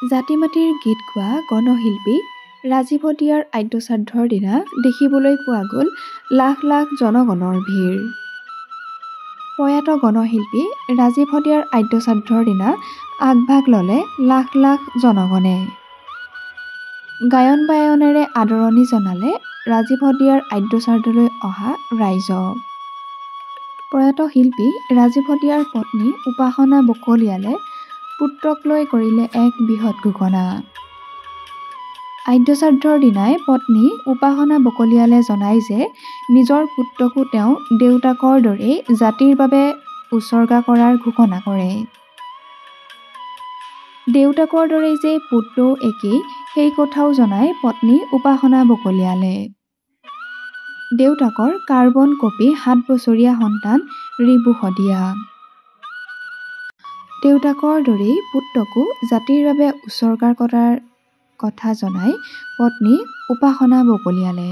জাতি মাটিৰ গীত গোৱা গণশিল্পী ৰাজীৱ দিয়াৰ আদ্যশ্ৰাদ্ধৰ দিনা দেখিবলৈ পোৱা গ'ল লাখ লাখ জনগণৰ ভিৰ। প্ৰয়াত গণশিল্পী ৰাজীৱ দিয়াৰ আদ্যশ্ৰাদ্ধৰ দিনা আগভাগ ল'লে লাখ লাখ জনগণে। গায়ন বায়নেৰে আদৰণি জনালে ৰাজীৱ দিয়াৰ আদ্যশ্ৰাদ্ধলৈ অহা ৰাইজক। প্ৰয়াত শিল্পী ৰাজীৱ দিয়াৰ পত্নী উপাসনা বকলিয়ালে পুত্ৰক লৈ কৰিলে এক বৃহৎ ঘোষণা। আদ্যশ্ৰাদ্ধৰ দিনাই পত্নী উপাসনা বকলিয়ালে জনায় যে নিজৰ পুত্ৰকো তেওঁ দেউতাকৰ দৰেই জাতিৰ বাবে উচৰ্গা কৰাৰ ঘোষণা কৰে। দেউতাকৰ দৰেই যে পুত্ৰও একেই সেই কথাও জনায় পত্নী উপাসনা বকলিয়ালে। দেউতাকৰ কাৰ্বন কপি 7 বছৰীয়া সন্তান ৰিবু শদিয়া। দেউতাকৰ দৰেই পুত্ৰকো জাতিৰ বাবে উচৰ্গা কৰাৰ কথা জনায় পত্নী উপাসনা বকলিয়ালে।